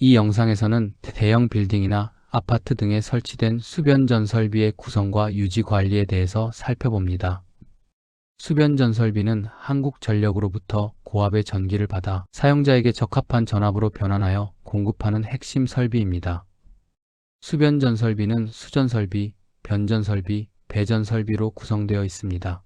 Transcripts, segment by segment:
이 영상에서는 대형 빌딩이나 아파트 등에 설치된 수변전 설비의 구성과 유지 관리에 대해서 살펴봅니다. 수변전 설비는 한국전력으로부터 고압의 전기를 받아 사용자에게 적합한 전압으로 변환하여 공급하는 핵심 설비입니다. 수변전 설비는 수전 설비, 변전 설비, 배전 설비로 구성되어 있습니다.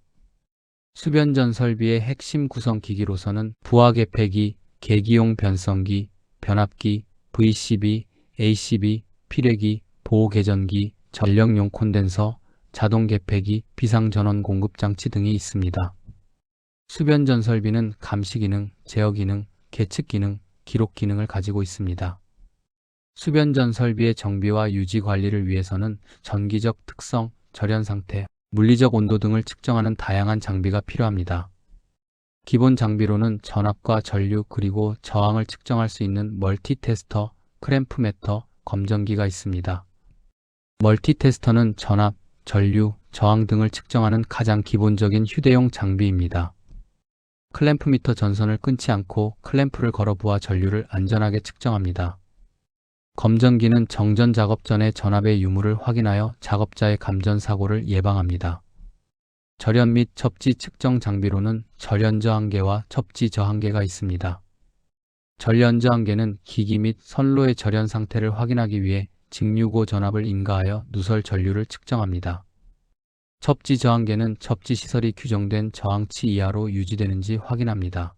수변전 설비의 핵심 구성 기기로서는 부하 개폐기, 계기용 변성기, 변압기, VCB, ACB, 피뢰기, 보호 계전기, 전력용 콘덴서, 자동 개폐기, 비상전원 공급 장치 등이 있습니다. 수변전 설비는 감시 기능, 제어 기능, 계측 기능, 기록 기능을 가지고 있습니다. 수변전 설비의 정비와 유지 관리를 위해서는 전기적 특성, 절연 상태, 물리적 온도 등을 측정하는 다양한 장비가 필요합니다. 기본 장비로는 전압과 전류 그리고 저항을 측정할 수 있는 멀티테스터, 크램프메터, 검정기가 있습니다. 멀티테스터는 전압, 전류, 저항 등을 측정하는 가장 기본적인 휴대용 장비입니다. 클램프미터 전선을 끊지 않고 클램프를 걸어 부하 전류를 안전하게 측정합니다. 검전기는 정전 작업 전에 전압의 유무를 확인하여 작업자의 감전 사고를 예방합니다. 절연 및 접지 측정 장비로는 절연 저항계와 접지 저항계가 있습니다. 절연 저항계는 기기 및 선로의 절연 상태를 확인하기 위해 직류고 전압을 인가하여 누설 전류를 측정합니다. 접지 저항계는 접지 시설이 규정된 저항치 이하로 유지되는지 확인합니다.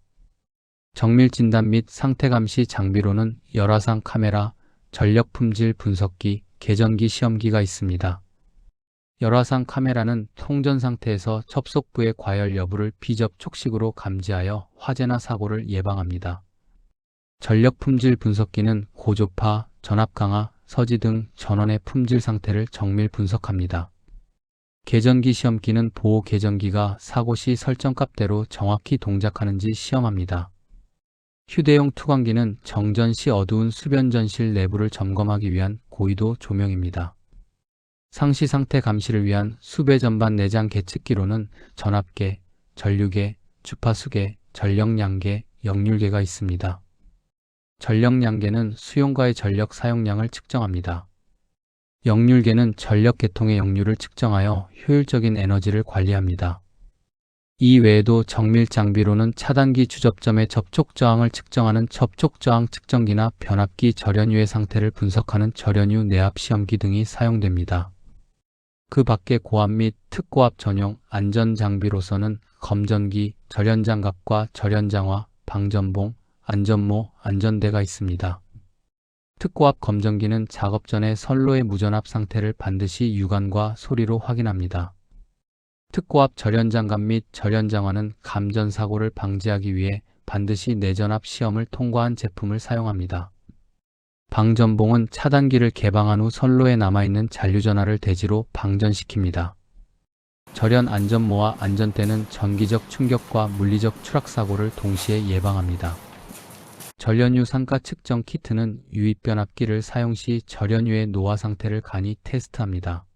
정밀 진단 및 상태 감시 장비로는 열화상 카메라, 전력 품질 분석기, 계전기 시험기가 있습니다. 열화상 카메라는 통전 상태에서 접속부의 과열 여부를 비접촉식으로 감지하여 화재나 사고를 예방합니다. 전력 품질 분석기는 고조파, 전압 강하, 서지 등 전원의 품질 상태를 정밀 분석합니다. 계전기 시험기는 보호 계전기가 사고 시 설정값대로 정확히 동작하는지 시험합니다. 휴대용 투광기는 정전 시 어두운 수변전실 내부를 점검하기 위한 고위도 조명입니다. 상시 상태 감시를 위한 수배 전반 내장 계측기로는 전압계, 전류계, 주파수계, 전력량계, 역률계가 있습니다. 전력량계는 수용과의 전력 사용량을 측정합니다. 역률계는 전력 계통의 역률을 측정하여 효율적인 에너지를 관리합니다. 이 외에도 정밀 장비로는 차단기 주접점의 접촉 저항을 측정하는 접촉 저항 측정기나 변압기 절연유의 상태를 분석하는 절연유 내압 시험기 등이 사용됩니다. 그 밖에 고압 및 특고압 전용 안전 장비로서는 검전기, 절연장갑과 절연장화, 방전봉, 안전모, 안전대가 있습니다. 특고압 검전기는 작업 전에 선로의 무전압 상태를 반드시 육안과 소리로 확인합니다. 특고압 절연장갑 및 절연장화는 감전 사고를 방지하기 위해 반드시 내전압 시험을 통과한 제품을 사용합니다. 방전봉은 차단기를 개방한 후 선로에 남아있는 잔류전하를 대지로 방전시킵니다. 절연 안전모와 안전대는 전기적 충격과 물리적 추락 사고를 동시에 예방합니다. 절연유 산가 측정 키트는 유입 변압기를 사용 시 절연유의 노화 상태를 간이 테스트합니다.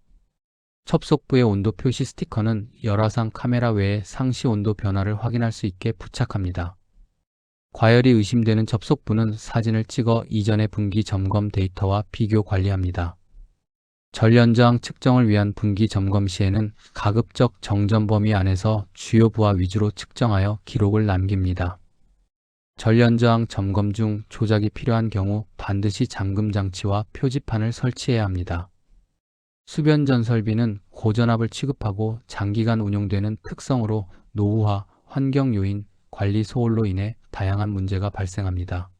접속부의 온도 표시 스티커는 열화상 카메라 외에 상시 온도 변화를 확인할 수 있게 부착합니다. 과열이 의심되는 접속부는 사진을 찍어 이전의 분기 점검 데이터와 비교 관리합니다. 전련저항 측정을 위한 분기 점검 시에는 가급적 정전 범위 안에서 주요 부하 위주로 측정하여 기록을 남깁니다. 전련저항 점검 중 조작이 필요한 경우 반드시 잠금 장치와 표지판을 설치해야 합니다. 수변전 설비는 고전압을 취급하고 장기간 운용되는 특성으로 노후화, 환경 요인, 관리 소홀로 인해 다양한 문제가 발생합니다.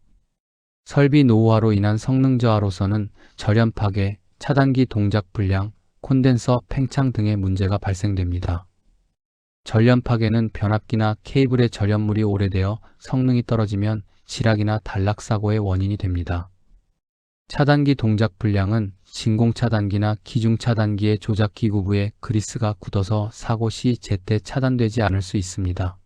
설비 노후화로 인한 성능 저하로서는 절연 파괴, 차단기 동작 불량, 콘덴서 팽창 등의 문제가 발생됩니다. 절연 파괴는 변압기나 케이블의 절연물이 오래되어 성능이 떨어지면 지락이나 단락 사고의 원인이 됩니다. 차단기 동작 불량은 진공 차단기나 기중 차단기의 조작 기구부에 그리스가 굳어서 사고 시 제때 차단되지 않을 수 있습니다.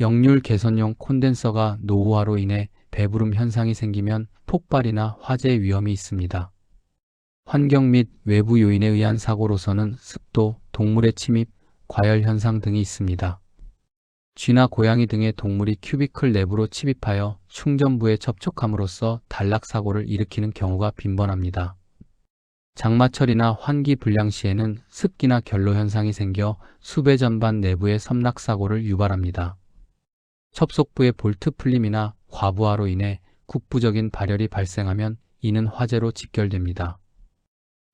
역률 개선용 콘덴서가 노후화로 인해 배부름 현상이 생기면 폭발이나 화재 위험이 있습니다. 환경 및 외부 요인에 의한 사고로서는 습도, 동물의 침입, 과열 현상 등이 있습니다. 쥐나 고양이 등의 동물이 큐비클 내부로 침입하여 충전부에 접촉함으로써 단락 사고를 일으키는 경우가 빈번합니다. 장마철이나 환기 불량 시에는 습기나 결로 현상이 생겨 수배 전반 내부의 섬락 사고를 유발합니다. 첩속부의 볼트 풀림이나 과부하로 인해 국부적인 발열이 발생하면 이는 화재로 직결됩니다.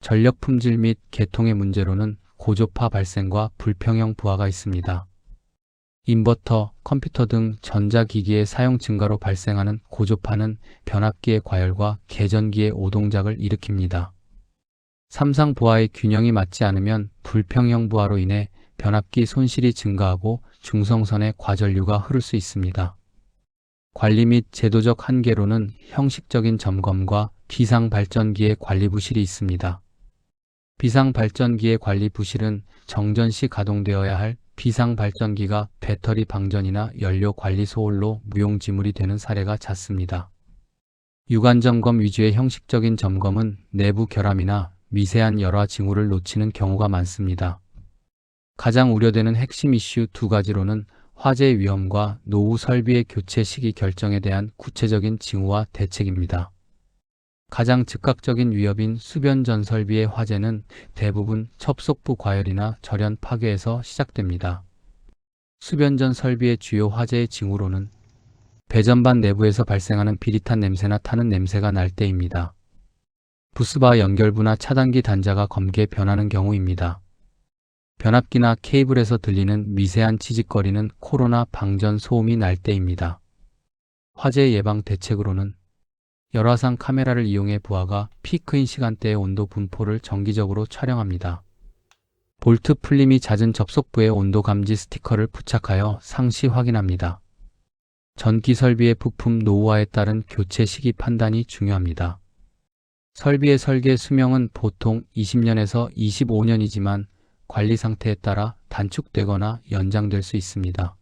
전력 품질 및 계통의 문제로는 고조파 발생과 불평형 부하가 있습니다. 인버터, 컴퓨터 등 전자기기의 사용 증가로 발생하는 고조파는 변압기의 과열과 계전기의 오동작을 일으킵니다. 삼상 부하의 균형이 맞지 않으면 불평형 부하로 인해 변압기 손실이 증가하고 중성선에 과전류가 흐를 수 있습니다. 관리 및 제도적 한계로는 형식적인 점검과 비상발전기의 관리 부실이 있습니다. 비상발전기의 관리 부실은 정전 시 가동되어야 할 비상발전기가 배터리 방전이나 연료 관리 소홀로 무용지물이 되는 사례가 잦습니다. 유관점검 위주의 형식적인 점검은 내부 결함이나 미세한 열화 징후를 놓치는 경우가 많습니다. 가장 우려되는 핵심 이슈 두 가지로는 화재 위험과 노후 설비의 교체 시기 결정에 대한 구체적인 징후와 대책입니다. 가장 즉각적인 위협인 수변 전 설비의 화재는 대부분 첩속부 과열이나 절연 파괴에서 시작됩니다. 수변 전 설비의 주요 화재의 징후로는 배전반 내부에서 발생하는 비릿한 냄새나 타는 냄새가 날 때입니다. 부스바 연결부나 차단기 단자가 검게 변하는 경우입니다. 변압기나 케이블에서 들리는 미세한 치직거리는 코로나 방전 소음이 날 때입니다. 화재 예방 대책으로는 열화상 카메라를 이용해 부하가 피크인 시간대의 온도 분포를 정기적으로 촬영합니다. 볼트 풀림이 잦은 접속부에 온도 감지 스티커를 부착하여 상시 확인합니다. 전기 설비의 부품 노후화에 따른 교체 시기 판단이 중요합니다. 설비의 설계 수명은 보통 20년에서 25년이지만 관리 상태에 따라 단축되거나 연장될 수 있습니다.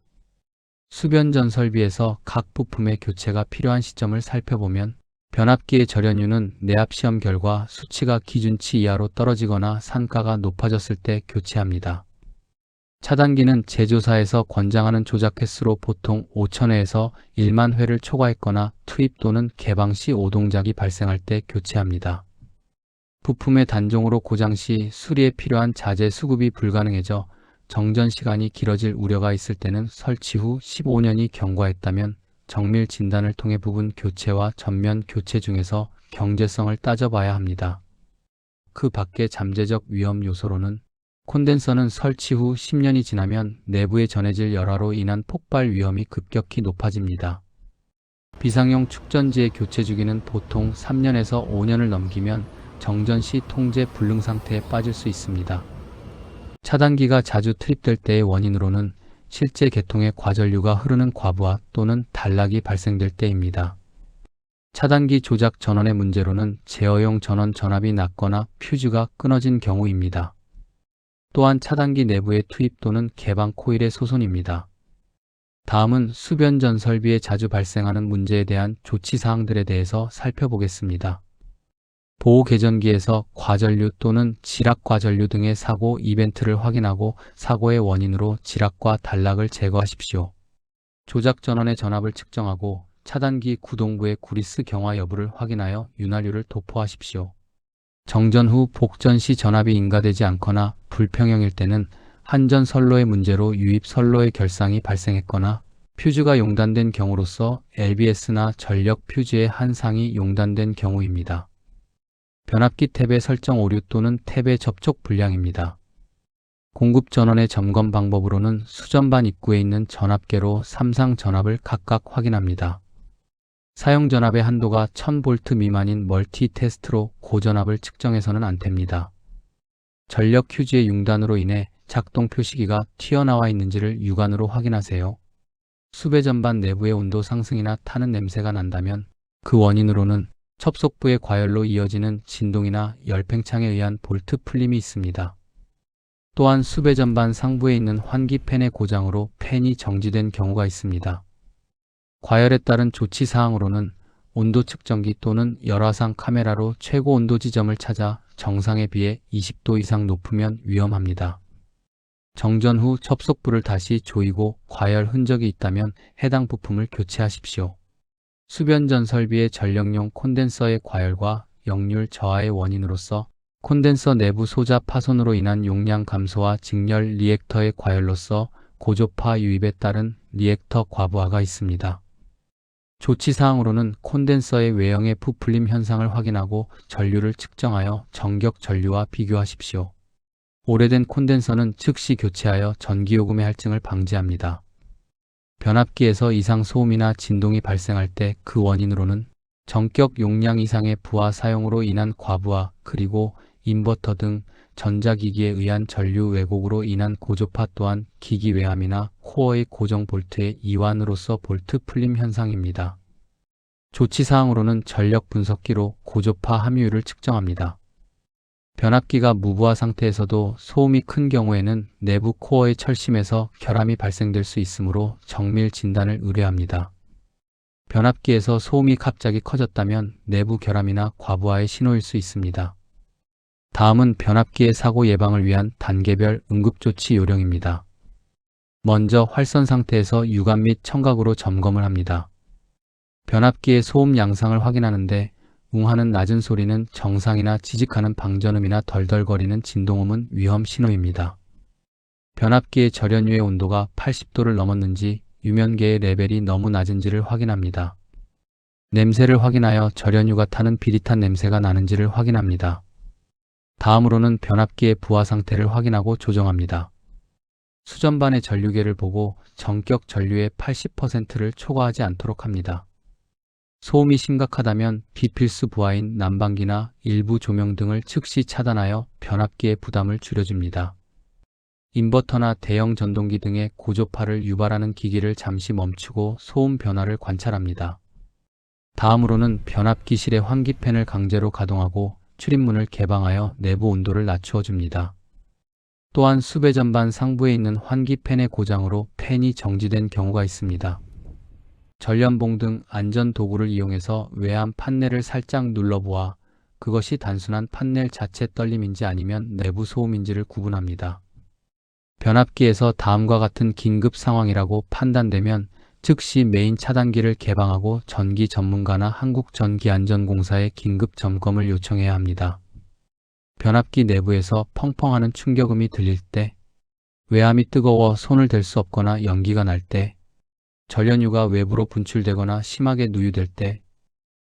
수변 전 설비에서 각 부품의 교체가 필요한 시점을 살펴보면 변압기의 절연유는 내압 시험 결과 수치가 기준치 이하로 떨어지거나 산가가 높아졌을 때 교체합니다. 차단기는 제조사에서 권장하는 조작 횟수로 보통 5,000회에서 1만 회를 초과했거나 투입 또는 개방 시 오동작이 발생할 때 교체합니다. 부품의 단종으로 고장 시 수리에 필요한 자재 수급이 불가능해져 정전 시간이 길어질 우려가 있을 때는 설치 후 15년이 경과했다면 정밀 진단을 통해 부분 교체와 전면 교체 중에서 경제성을 따져봐야 합니다. 그 밖의 잠재적 위험 요소로는 콘덴서는 설치 후 10년이 지나면 내부에 전해질 열화로 인한 폭발 위험이 급격히 높아집니다. 비상용 축전지의 교체 주기는 보통 3년에서 5년을 넘기면 정전 시 통제 불능 상태에 빠질 수 있습니다. 차단기가 자주 투입될 때의 원인으로는 실제 계통에 과전류가 흐르는 과부하 또는 단락이 발생될 때입니다. 차단기 조작 전원의 문제로는 제어용 전원 전압이 낮거나 퓨즈가 끊어진 경우입니다. 또한 차단기 내부의 투입 또는 개방 코일의 소손입니다. 다음은 수변 전 설비에 자주 발생하는 문제에 대한 조치 사항들에 대해서 살펴보겠습니다. 보호 계전기에서 과전류 또는 지락 과전류 등의 사고 이벤트를 확인하고 사고의 원인으로 지락과 단락을 제거하십시오. 조작 전원의 전압을 측정하고 차단기 구동부의 구리스 경화 여부를 확인하여 윤활유를 도포하십시오. 정전 후 복전 시 전압이 인가되지 않거나 불평형일 때는 한전 선로의 문제로 유입 선로의 결상이 발생했거나 퓨즈가 용단된 경우로서 LBS나 전력 퓨즈의 한 상이 용단된 경우입니다. 변압기 탭의 설정 오류 또는 탭의 접촉 불량입니다. 공급 전원의 점검 방법으로는 수전반 입구에 있는 전압계로 3상 전압을 각각 확인합니다. 사용 전압의 한도가 1000V 미만인 멀티 테스트로 고전압을 측정해서는 안 됩니다. 전력 휴지의 융단으로 인해 작동 표시기가 튀어나와 있는지를 육안으로 확인하세요. 수배 전반 내부의 온도 상승이나 타는 냄새가 난다면 그 원인으로는 첩속부의 과열로 이어지는 진동이나 열팽창에 의한 볼트 풀림이 있습니다. 또한 수배 전반 상부에 있는 환기 팬의 고장으로 팬이 정지된 경우가 있습니다. 과열에 따른 조치 사항으로는 온도 측정기 또는 열화상 카메라로 최고 온도 지점을 찾아 정상에 비해 20도 이상 높으면 위험합니다. 정전 후 접속부를 다시 조이고 과열 흔적이 있다면 해당 부품을 교체하십시오. 수변전 설비의 전력용 콘덴서의 과열과 역률 저하의 원인으로서 콘덴서 내부 소자 파손으로 인한 용량 감소와 직렬 리액터의 과열로서 고조파 유입에 따른 리액터 과부하가 있습니다. 조치사항으로는 콘덴서의 외형의 부풀림 현상을 확인하고 전류를 측정하여 정격 전류와 비교하십시오. 오래된 콘덴서는 즉시 교체하여 전기요금의 할증을 방지합니다. 변압기에서 이상 소음이나 진동이 발생할 때 그 원인으로는 전격 용량 이상의 부하 사용으로 인한 과부하, 그리고 인버터 등 전자기기에 의한 전류 왜곡으로 인한 고조파 또한 기기 외함이나 코어의 고정 볼트의 이완으로서 볼트 풀림 현상입니다. 조치사항으로는 전력 분석기로 고조파 함유율을 측정합니다. 변압기가 무부하 상태에서도 소음이 큰 경우에는 내부 코어의 철심에서 결함이 발생될 수 있으므로 정밀 진단을 의뢰합니다. 변압기에서 소음이 갑자기 커졌다면 내부 결함이나 과부하의 신호일 수 있습니다. 다음은 변압기의 사고 예방을 위한 단계별 응급조치 요령입니다. 먼저 활선 상태에서 유관 및 청각으로 점검을 합니다. 변압기의 소음 양상을 확인하는데 웅하는 낮은 소리는 정상이나 지직하는 방전음이나 덜덜거리는 진동음은 위험 신호입니다. 변압기의 절연유의 온도가 80도를 넘었는지 유면계의 레벨이 너무 낮은지를 확인합니다. 냄새를 확인하여 절연유가 타는 비릿한 냄새가 나는지를 확인합니다. 다음으로는 변압기의 부하 상태를 확인하고 조정합니다. 수전반의 전류계를 보고 전격 전류의 80%를 초과하지 않도록 합니다. 소음이 심각하다면 비필수 부하인 난방기나 일부 조명 등을 즉시 차단하여 변압기의 부담을 줄여줍니다. 인버터나 대형 전동기 등의 고조파를 유발하는 기기를 잠시 멈추고 소음 변화를 관찰합니다. 다음으로는 변압기실의 환기팬을 강제로 가동하고 출입문을 개방하여 내부 온도를 낮추어 줍니다. 또한 수배 전반 상부에 있는 환기팬의 고장으로 팬이 정지된 경우가 있습니다. 전련봉 등 안전 도구를 이용해서 외암 판넬을 살짝 눌러보아 그것이 단순한 판넬 자체 떨림인지 아니면 내부 소음인지를 구분합니다. 변압기에서 다음과 같은 긴급 상황이라고 판단되면 즉시 메인 차단기를 개방하고 전기 전문가나 한국전기안전공사에 긴급 점검을 요청해야 합니다. 변압기 내부에서 펑펑하는 충격음이 들릴 때, 외암이 뜨거워 손을 댈 수 없거나 연기가 날 때, 절연유가 외부로 분출되거나 심하게 누유될 때,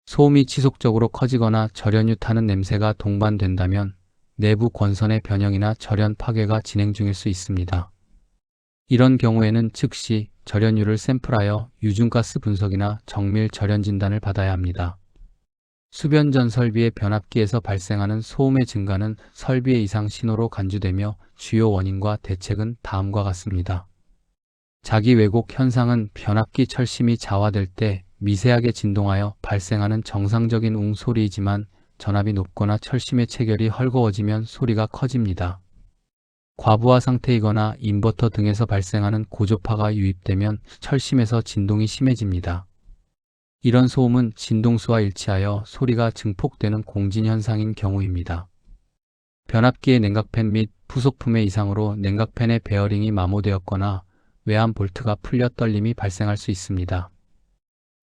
소음이 지속적으로 커지거나 절연유 타는 냄새가 동반된다면 내부 권선의 변형이나 절연 파괴가 진행 중일 수 있습니다. 이런 경우에는 즉시 절연유를 샘플하여 유증가스 분석이나 정밀 절연 진단을 받아야 합니다. 수변전 설비의 변압기에서 발생하는 소음의 증가는 설비의 이상 신호로 간주되며 주요 원인과 대책은 다음과 같습니다. 자기 왜곡 현상은 변압기 철심이 자화될 때 미세하게 진동하여 발생하는 정상적인 웅 소리이지만 전압이 높거나 철심의 체결이 헐거워지면 소리가 커집니다. 과부하 상태이거나 인버터 등에서 발생하는 고조파가 유입되면 철심에서 진동이 심해집니다. 이런 소음은 진동수와 일치하여 소리가 증폭되는 공진 현상인 경우입니다. 변압기의 냉각팬 및 부속품의 이상으로 냉각팬의 베어링이 마모되었거나 외암 볼트가 풀려 떨림이 발생할 수 있습니다.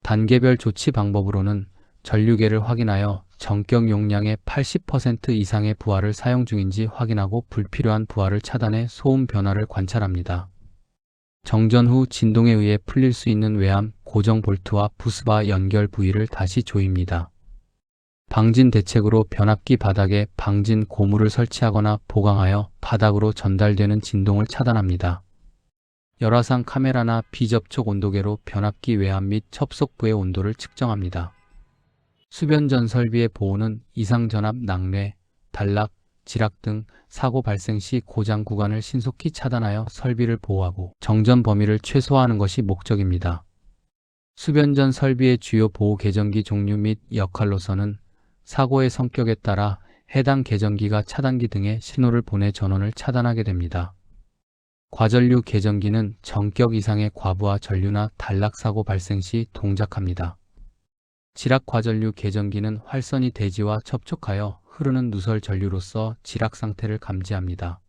단계별 조치 방법으로는 전류계를 확인하여 전격 용량의 80% 이상의 부하를 사용 중인지 확인하고 불필요한 부하를 차단해 소음 변화를 관찰합니다. 정전 후 진동에 의해 풀릴 수 있는 외암, 고정 볼트와 부스바 연결 부위를 다시 조입니다. 방진 대책으로 변압기 바닥에 방진 고무를 설치하거나 보강하여 바닥으로 전달되는 진동을 차단합니다. 열화상 카메라나 비접촉 온도계로 변압기 외암 및 첩속부의 온도를 측정합니다. 수변전 설비의 보호는 이상전압 낙뢰, 단락, 지락 등 사고 발생 시 고장 구간을 신속히 차단하여 설비를 보호하고 정전 범위를 최소화하는 것이 목적입니다. 수변전 설비의 주요 보호 계전기 종류 및 역할로서는 사고의 성격에 따라 해당 계전기가 차단기 등의 신호를 보내 전원을 차단하게 됩니다. 과전류 계전기는 전격 이상의 과부하 전류나 단락 사고 발생 시 동작합니다. 지락 과전류 계전기는 활선이 대지와 접촉하여 흐르는 누설 전류로서 지락 상태를 감지합니다.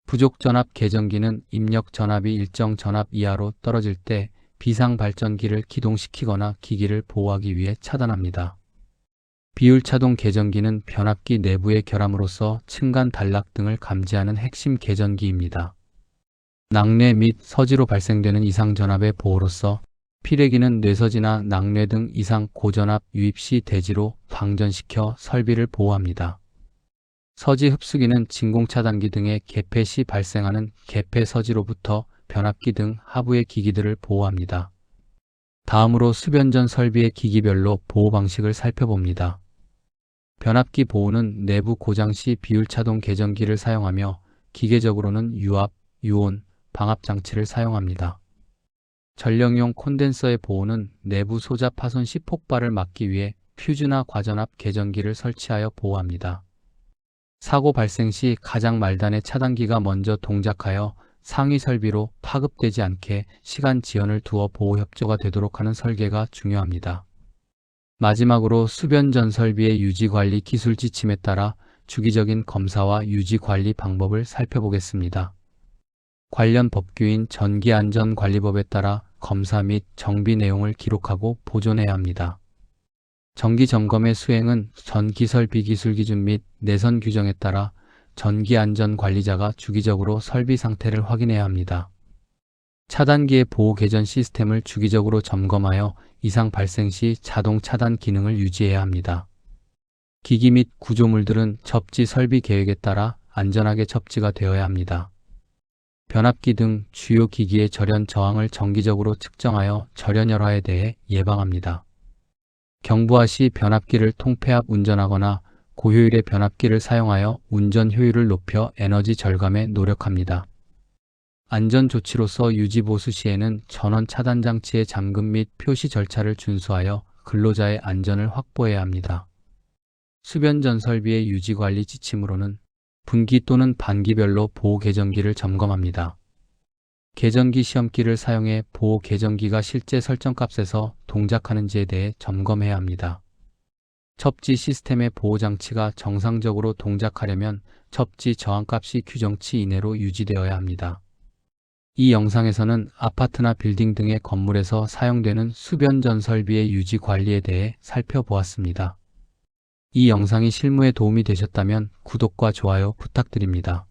부족 전압 계정기는 입력 전압이 일정 전압 이하로 떨어질 때 비상 발전기를 기동시키거나 기기를 보호하기 위해 차단합니다. 비율 차동 계전기는 변압기 내부의 결함으로써 층간 단락 등을 감지하는 핵심 계전기입니다. 낙뢰 및 서지로 발생되는 이상 전압의 보호로서 피뢰기는 뇌서지나 낙뢰 등 이상 고전압 유입 시 대지로 방전시켜 설비를 보호합니다. 서지 흡수기는 진공 차단기 등의 개폐 시 발생하는 개폐 서지로부터 변압기 등 하부의 기기들을 보호합니다. 다음으로 수변전 설비의 기기별로 보호 방식을 살펴봅니다. 변압기 보호는 내부 고장 시 비율 차동 계전기를 사용하며 기계적으로는 유압, 유온, 방압 장치를 사용합니다. 전력용 콘덴서의 보호는 내부 소자 파손 시 폭발을 막기 위해 퓨즈나 과전압 계전기를 설치하여 보호합니다. 사고 발생 시 가장 말단의 차단기가 먼저 동작하여 상위 설비로 파급되지 않게 시간 지연을 두어 보호 협조가 되도록 하는 설계가 중요합니다. 마지막으로 수변전 설비의 유지관리 기술 지침에 따라 주기적인 검사와 유지관리 방법을 살펴보겠습니다. 관련 법규인 전기안전관리법에 따라 검사 및 정비 내용을 기록하고 보존해야 합니다. 정기 점검의 수행은 전기설 비기술 기준 및 내선 규정에 따라 전기안전관리자가 주기적으로 설비 상태를 확인해야 합니다. 차단기의 보호 개전 시스템을 주기적으로 점검하여 이상 발생 시 자동 차단 기능을 유지해야 합니다. 기기 및 구조물들은 접지 설비 계획에 따라 안전하게 접지가 되어야 합니다. 변압기 등 주요 기기의 절연 저항을 정기적으로 측정하여 절연 열화에 대해 예방합니다. 경부하 시 변압기를 통폐압 운전하거나 고효율의 변압기를 사용하여 운전 효율을 높여 에너지 절감에 노력합니다. 안전조치로서 유지보수 시에는 전원 차단 장치의 잠금 및 표시 절차를 준수하여 근로자의 안전을 확보해야 합니다. 수변전 설비의 유지관리 지침으로는 분기 또는 반기별로 보호 계전기를 점검합니다. 계전기 시험기를 사용해 보호 계전기가 실제 설정값에서 동작하는지에 대해 점검해야 합니다. 첩지 시스템의 보호장치가 정상적으로 동작하려면 첩지 저항값이 규정치 이내로 유지되어야 합니다. 이 영상에서는 아파트나 빌딩 등의 건물에서 사용되는 수변전 설비의 유지 관리에 대해 살펴보았습니다. 이 영상이 실무에 도움이 되셨다면 구독과 좋아요 부탁드립니다.